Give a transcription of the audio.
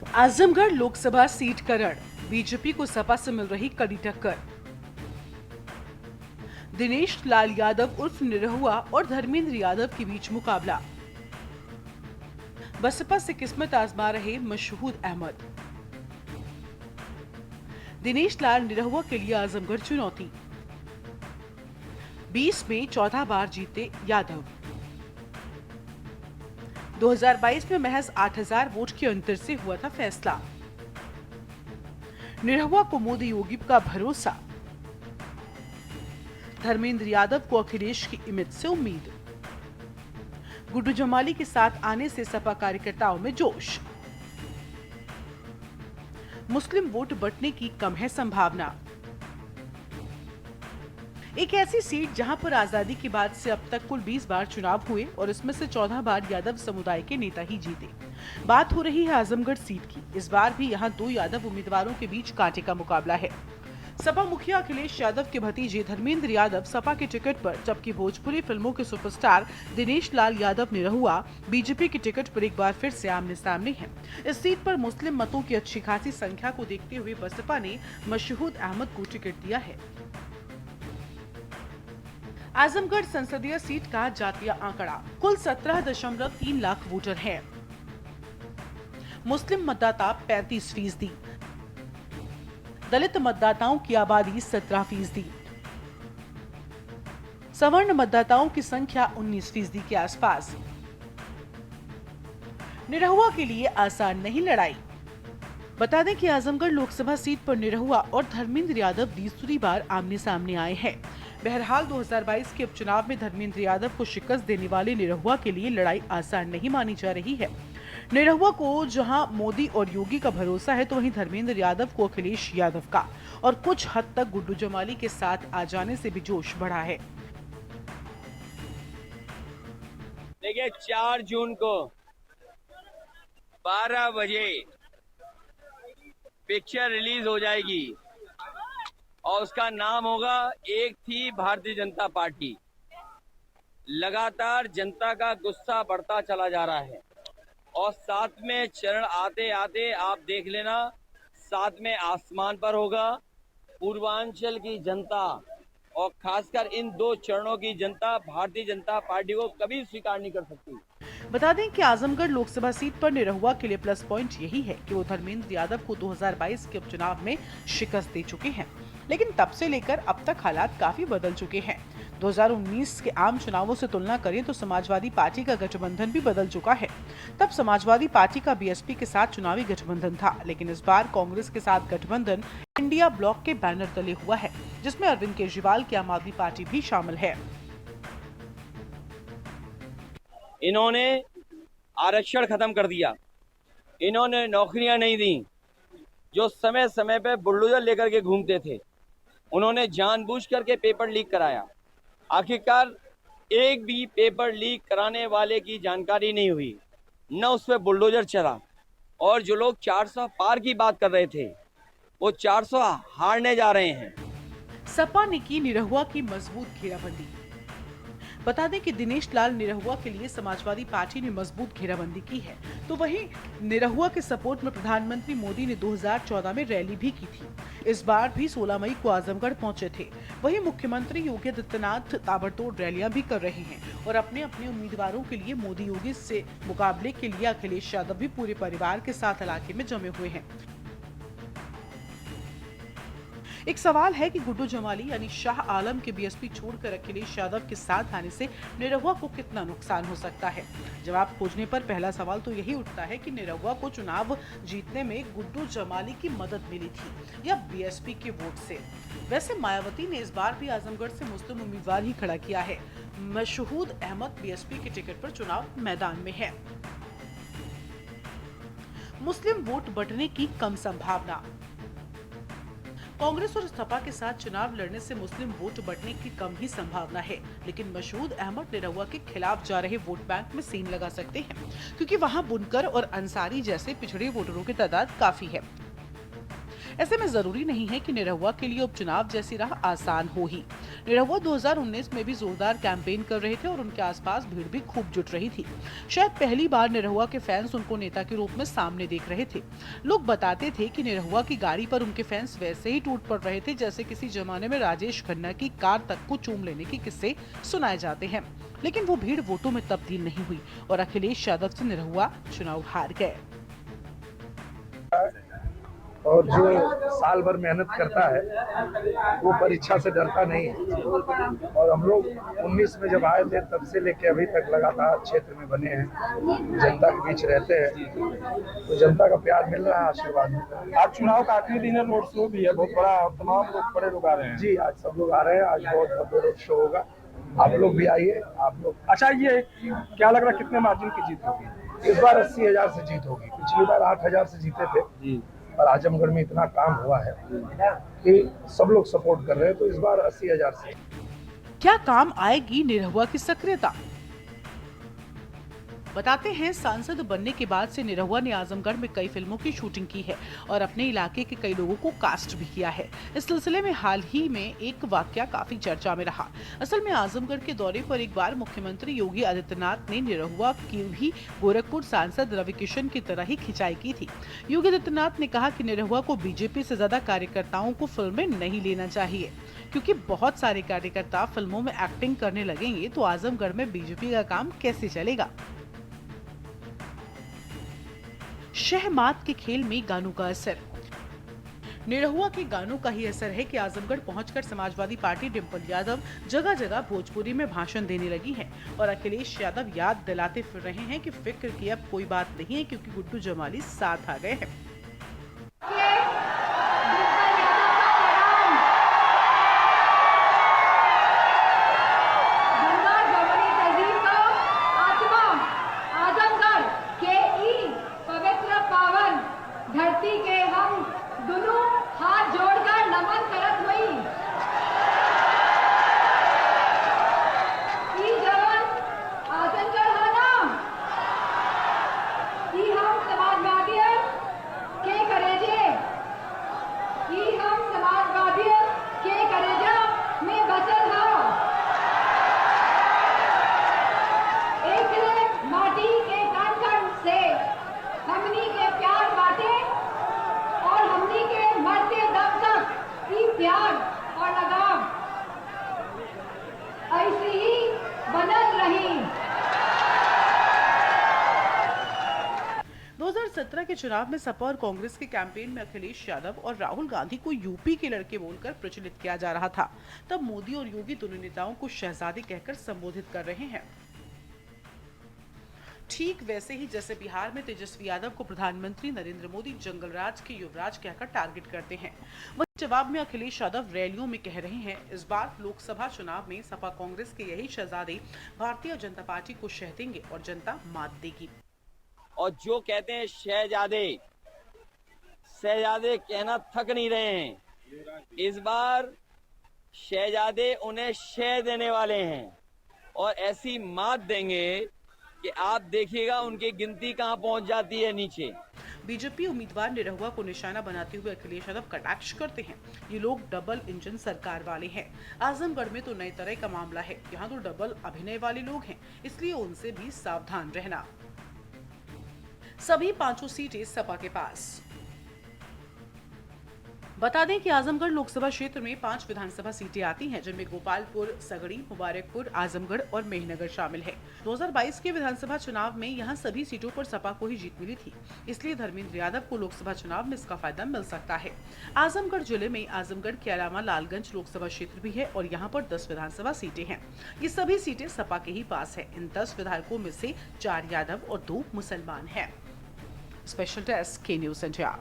Azamgarh Lok Sabha seat का रण, BJP को सपा से मिल रही कड़ी टक्कर। दिनेश लाल यादव उर्फ निरहुआ और धर्मेंद्र यादव के बीच मुकाबला। बसपा से किस्मत आजमा रहे मशहूद अहमद। दिनेश लाल निरहुआ के लिए आजमगढ़ चुनौती। 20 में 14 बार जीते यादव। 2022 में महज 8000 वोट के अंतर से हुआ था फैसला। निरहुआ को मोदी योगी का भरोसा। धर्मेंद्र यादव को अखिलेश की इमेज से उम्मीद। गुड्डू जमाली के साथ आने से सपा कार्यकर्ताओं में जोश। मुस्लिम वोट बंटने की कम है संभावना। एक ऐसी सीट जहां पर आजादी के बाद से अब तक कुल 20 बार चुनाव हुए और इसमें से 14 बार यादव समुदाय के नेता ही जीते। बात हो रही है आजमगढ़ सीट की। इस बार भी यहां 2 यादव उम्मीदवारों के बीच कांटे का मुकाबला है। सपा मुखिया अखिलेश यादव के भतीजे धर्मेंद्र यादव सपा के टिकट पर, जबकि भोजपुरी फिल्मों के सुपरस्टार दिनेश लाल यादव निरहुआ बीजेपी के टिकट पर एक बार फिर से आमने सामने हैं। इस सीट पर मुस्लिम मतों की अच्छी खासी संख्या को देखते हुए बसपा ने मशहूद अहमद को टिकट दिया है। आजमगढ़ संसदीय सीट का जातीय आंकड़ा, कुल 17.3 लाख वोटर हैं। मुस्लिम मतदाता 35%, दलित मतदाताओं की आबादी 17%, सवर्ण मतदाताओं की संख्या 19% के आसपास। निरहुआ के लिए आसान नहीं लड़ाई। बता दें कि आजमगढ़ लोकसभा सीट पर निरहुआ और धर्मेंद्र यादव दूसरी बार आमने सामने आए हैं। बहरहाल 2022 के उपचुनाव में धर्मेंद्र यादव को शिकस्त देने वाले निरहुआ के लिए लड़ाई आसान नहीं मानी जा रही है। निरहुआ को जहां मोदी और योगी का भरोसा है, तो वहीं धर्मेंद्र यादव को अखिलेश यादव का और कुछ हद तक गुड्डू जमाली के साथ आ जाने से भी जोश बढ़ा है। देखिए 4 जून को 12 बजे पिक्चर रिलीज हो जाएगी और उसका नाम होगा एक थी भारतीय जनता पार्टी। लगातार जनता का गुस्सा बढ़ता चला जा रहा है और 7वें चरण आते आते आप देख लेना 7वें आसमान पर होगा। पूर्वांचल की जनता और खासकर इन 2 चरणों की जनता भारतीय जनता पार्टी को कभी स्वीकार नहीं कर सकती। बता दें कि आजमगढ़ लोकसभा सीट पर निरहुआ के लिए प्लस पॉइंट यही है कि वो धर्मेंद्र यादव को 2022 के उपचुनाव में शिकस्त दे चुके हैं, लेकिन तब से लेकर अब तक हालात काफी बदल चुके हैं। 2019 के आम चुनावों से तुलना करें तो समाजवादी पार्टी का गठबंधन भी बदल चुका है। तब समाजवादी पार्टी का बीएसपी के साथ चुनावी गठबंधन था, लेकिन इस बार कांग्रेस के साथ गठबंधन इंडिया ब्लॉक के बैनर तले हुआ है, जिसमें अरविंद केजरीवाल की आम आदमी पार्टी भी शामिल है। इन्होंने आरक्षण खत्म कर दिया, इन्होंने नौकरियां नहीं दी। जो समय समय पे बुलडोजर लेकर के घूमते थे, उन्होंने जानबूझ करके पेपर लीक कराया। आखिरकार एक भी पेपर लीक कराने वाले की जानकारी नहीं हुई, न उस पर बुलडोजर चला। और जो लोग 400 पार की बात कर रहे थे, वो 400 हारने जा रहे हैं। सपा ने की निरहुआ की मजबूत घेराबंदी। बता दें कि दिनेश लाल निरहुआ के लिए समाजवादी पार्टी ने मजबूत घेराबंदी की है, तो वहीं निरहुआ के सपोर्ट में प्रधानमंत्री मोदी ने 2014 में रैली भी की थी। इस बार भी 16 मई को आजमगढ़ पहुंचे थे। वहीं मुख्यमंत्री योगी आदित्यनाथ ताबड़तोड़ रैलियां भी कर रहे हैं और अपने अपने उम्मीदवारों के लिए मोदी योगी से मुकाबले के लिए अखिलेश यादव भी पूरे परिवार के साथ इलाके में जमे हुए हैं। एक सवाल है कि गुड्डू जमाली यानी शाह आलम के बीएसपी छोड़कर अखिलेश यादव के साथ आने से निरहुआ को कितना नुकसान हो सकता है। जवाब खोजने पर पहला सवाल तो यही उठता है कि निरहुआ को चुनाव जीतने में गुड्डू जमाली की मदद मिली थी या बीएसपी के वोट से। वैसे मायावती ने इस बार भी आजमगढ़ से मुस्लिम उम्मीदवार ही खड़ा किया है। मशहूद अहमद बीएसपी के टिकट पर चुनाव मैदान में है। मुस्लिम वोट बंटने की कम संभावना। कांग्रेस और सपा के साथ चुनाव लड़ने से मुस्लिम वोट बढ़ने की कम ही संभावना है, लेकिन मशहूद अहमद निरहुआ के खिलाफ जा रहे वोट बैंक में सीन लगा सकते हैं, क्योंकि वहां बुनकर और अंसारी जैसे पिछड़े वोटरों की तादाद काफी है। ऐसे में जरूरी नहीं है कि निरहुआ के लिए उपचुनाव जैसी राह आसान हो ही। निरहुआ 2019 में भी जोरदार कैंपेन कर रहे थे और उनके आसपास भीड़ भी खूब जुट रही थी। शायद पहली बार निरहुआ के फैंस उनको नेता के रूप में सामने देख रहे थे। लोग बताते थे कि निरहुआ की गाड़ी पर उनके फैंस वैसे ही टूट पड़ रहे थे जैसे किसी जमाने में राजेश खन्ना की कार तक को चूम लेने के किस्से सुनाए जाते हैं। लेकिन वो भीड़ वोटों में तब्दील नहीं हुई और अखिलेश यादव से निरहुआ चुनाव हार गए। और जो साल भर मेहनत करता है वो परीक्षा से डरता नहीं है। और हम लोग 19 में जब आए थे तब से लेके अभी तक लगातार क्षेत्र में बने हैं, जनता के बीच रहते हैं, तो जनता का प्यार मिल रहा है, आशीर्वाद मिल रहा है। आज चुनाव का आखिरी दिन है, रोड शो भी है बहुत बड़ा, तमाम लोग बड़े लोग आ रहे हैं। जी, आज सब लोग आ रहे हैं, आज बहुत भव्य रोड शो होगा, आप लोग भी आइए। आप लोग अच्छा, ये क्या लग रहा है कितने मार्जिन की जीत होगी? इस बार 80,000 से जीत होगी। पिछली बार 8,000 से जीते थे और आजमगढ़ में इतना काम हुआ है कि सब लोग सपोर्ट कर रहे हैं, तो इस बार 80,000 से। क्या काम आएगी निरहुआ की सक्रियता? बताते हैं, सांसद बनने के बाद से निरहुआ ने आजमगढ़ में कई फिल्मों की शूटिंग की है और अपने इलाके के कई लोगों को कास्ट भी किया है। इस सिलसिले में हाल ही में एक वाकया काफी चर्चा में रहा। असल में आजमगढ़ के दौरे पर एक बार मुख्यमंत्री योगी आदित्यनाथ ने निरहुआ की भी गोरखपुर सांसद रविकिशन की तरह ही खिंचाई की थी। योगी आदित्यनाथ ने कहा कि निरहुआ को बीजेपी से ज्यादा कार्यकर्ताओं को फिल्में नहीं लेना चाहिए, क्योंकि बहुत सारे कार्यकर्ता फिल्मों में एक्टिंग करने लगेंगे तो आजमगढ़ में बीजेपी का काम कैसे चलेगा। शहमात के खेल में गानों का असर। निरहुआ के गानों का ही असर है कि आजमगढ़ पहुंचकर समाजवादी पार्टी डिम्पल यादव जगह जगह भोजपुरी में भाषण देने लगी है और अखिलेश यादव याद दिलाते फिर रहे हैं कि फिक्र की अब कोई बात नहीं है, क्योंकि गुड्डू जमाली साथ आ गए हैं। धरती के हम दोनों हाथ जोड़कर नमन करत हुई। ई जवन आजमगढ़ है ना, ई हम समाजवादियों के करेजे, ई हम समाजवादियों के करेजा में बसल है। एक माटी के कण कण से हमनी के प्यार बाटे और हमनी के मरते दम तक ये प्यार और लगाव ऐसे ही बनल रही। 2017 के चुनाव में सपा और कांग्रेस के कैंपेन में अखिलेश यादव और राहुल गांधी को यूपी के लड़के बोलकर प्रचलित किया जा रहा था। तब मोदी और योगी दोनों नेताओं को शहजादे कहकर संबोधित कर रहे हैं। ठीक वैसे ही जैसे बिहार में तेजस्वी यादव को प्रधानमंत्री नरेंद्र मोदी जंगलराज के युवराज कहकर टारगेट करते हैं, वहीं जवाब में अखिलेश यादव रैलियों में कह रहे हैं इस बार लोकसभा चुनाव में सपा कांग्रेस के यही शहजादे भारतीय जनता पार्टी को शह देंगे और जनता मात देगी। और जो कहते हैं शहजादे, शहजादे कहना थक नहीं रहे हैं। इस बार शहजादे उन्हें शह देने वाले हैं और ऐसी मात देंगे कि आप देखिएगा उनकी गिनती कहां पहुंच जाती है नीचे। बीजेपी उम्मीदवार निरहुआ को निशाना बनाते हुए अखिलेश यादव कटाक्ष करते हैं। ये लोग डबल इंजन सरकार वाले हैं। आजमगढ़ में तो नई तरह का मामला है, यहाँ तो डबल अभिनय वाले लोग हैं, इसलिए उनसे भी सावधान रहना। सभी 5 सीटें सपा के पास। बता दें कि आजमगढ़ लोकसभा क्षेत्र में 5 विधानसभा सीटें आती हैं, जिनमें गोपालपुर, सगड़ी, मुबारकपुर, आजमगढ़ और मेहनगर शामिल है। 2022 के विधानसभा चुनाव में यहां सभी सीटों पर सपा को ही जीत मिली थी, इसलिए धर्मेंद्र यादव को लोकसभा चुनाव में इसका फायदा मिल सकता है। आजमगढ़ जिले में आजमगढ़ के अलावा लालगंज लोकसभा क्षेत्र भी है और यहाँ पर 10 विधानसभा सीटें हैं। ये सभी सीटें सपा के ही पास है। इन 10 विधायकों में से 4 यादव और 2 मुसलमान हैं। स्पेशल डेस्क, के न्यूज़ इंडिया।